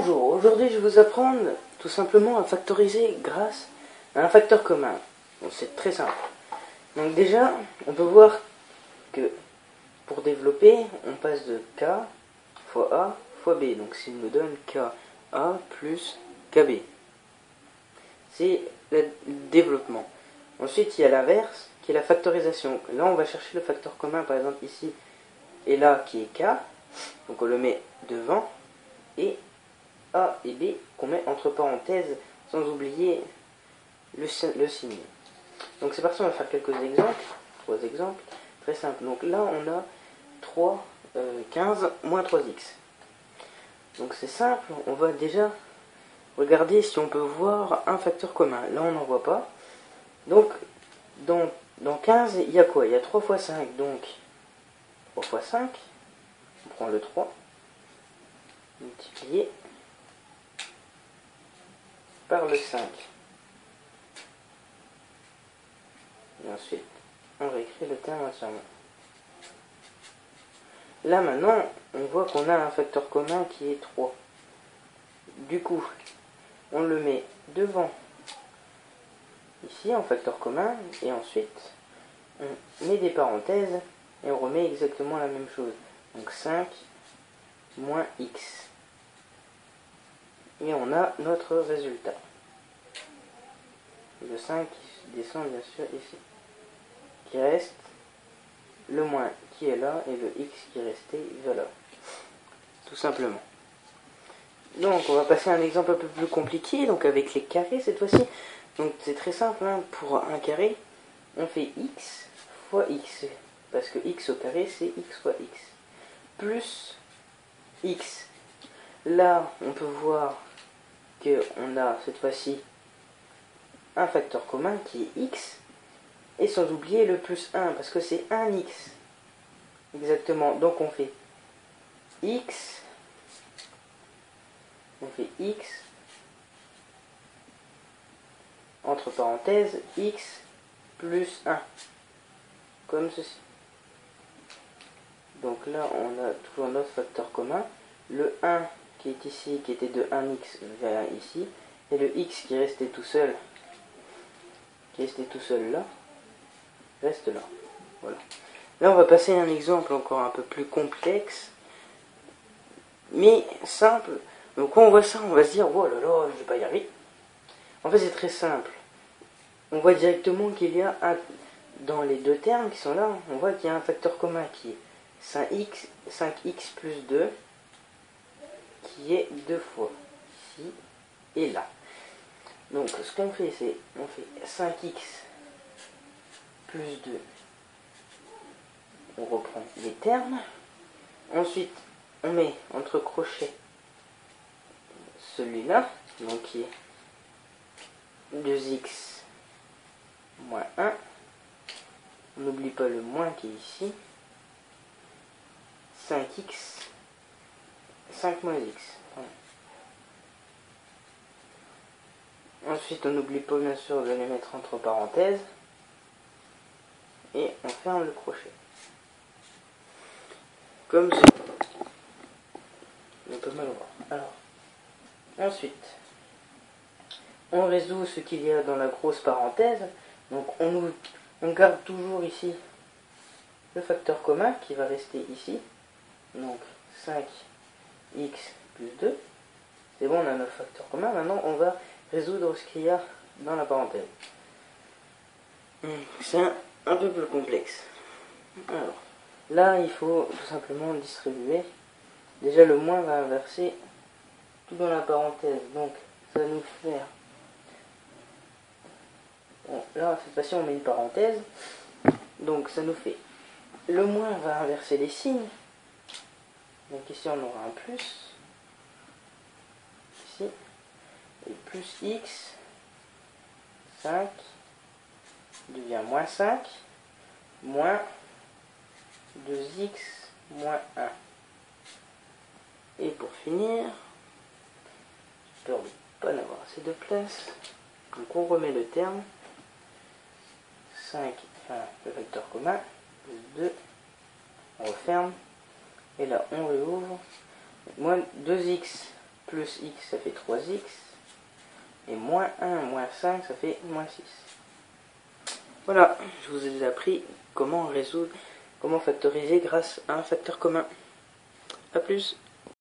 Bonjour, aujourd'hui je vais vous apprendre tout simplement à factoriser grâce à un facteur commun. Bon, c'est très simple. Donc déjà, on peut voir que pour développer, on passe de K fois A fois B. Donc s'il nous donne KA plus KB. C'est le développement. Ensuite, il y a l'inverse, qui est la factorisation. Là, on va chercher le facteur commun, par exemple ici, et là, qui est K. Donc on le met devant, et A et B qu'on met entre parenthèses, sans oublier le signe. Donc c'est parti, on va faire quelques exemples, 3 exemples, très simples. Donc là, on a 15 moins 3x. Donc c'est simple, on va déjà regarder si on peut voir un facteur commun. Là, on n'en voit pas. Donc, dans 15, il y a quoi? Il y a 3 fois 5, donc 3 fois 5, on prend le 3, multiplié par le 5. Et ensuite, on réécrit le terme entièrement. Là maintenant, on voit qu'on a un facteur commun qui est 3. Du coup, on le met devant ici en facteur commun, et ensuite, on met des parenthèses, et on remet exactement la même chose. Donc 5 moins x. Et on a notre résultat. Le 5 qui descend bien sûr ici. Qui reste le moins qui est là et le x qui est resté là. Tout simplement. Donc on va passer à un exemple un peu plus compliqué, donc avec les carrés cette fois-ci. Donc c'est très simple, hein. Pour un carré, on fait x fois x. Parce que x au carré c'est x fois x. Plus x. Là on peut voir qu'on a cette fois-ci un facteur commun qui est x. Et sans oublier le plus 1, parce que c'est 1x. Exactement. Donc on fait x. On fait x. Entre parenthèses, x plus 1. Comme ceci. Donc là, on a toujours notre facteur commun. Le 1 qui est ici, qui était de 1x, vers ici. Et le x qui restait tout seul, là, reste là. Voilà. Là, on va passer à un exemple encore un peu plus complexe, mais simple. Donc, quand on voit ça, on va se dire, oh là là, je vais pas y arriver. En fait, c'est très simple. On voit directement qu'il y a dans les deux termes qui sont là, on voit qu'il y a un facteur commun qui est 5x plus 2, qui est 2 fois ici et là. Donc, ce qu'on fait, c'est, on fait 5x plus 2. On reprend les termes. Ensuite, on met entre crochets celui-là, donc qui est 2x moins 1. On n'oublie pas le moins qui est ici. 5x, 5 moins x. Ensuite, on n'oublie pas bien sûr de les mettre entre parenthèses. Et on ferme le crochet. Comme ça. On peut mal voir. Alors, ensuite, on résout ce qu'il y a dans la grosse parenthèse. Donc, on garde toujours ici le facteur commun qui va rester ici. Donc, 5x plus 2. C'est bon, on a notre facteur commun. Maintenant, on va résoudre ce qu'il y a dans la parenthèse. C'est un peu plus complexe. Alors, là, il faut tout simplement distribuer. Déjà, le moins va inverser tout dans la parenthèse. Donc, ça va nous faire... Bon, là, cette fois-ci, on met une parenthèse. Donc, ça nous fait... Le moins va inverser les signes. Donc, ici, on aura un plus. Ici. Et plus x. 5. Devient moins 5. Moins 2x moins 1. Et pour finir, j'ai peur de ne pas avoir assez de place. Donc on remet le terme. 5, enfin le facteur commun, plus 2. On referme. Et là on réouvre. Moins 2x plus x ça fait 3x, et moins 1 moins 5 ça fait moins 6. Voilà, je vous ai appris comment factoriser grâce à un facteur commun. A plus.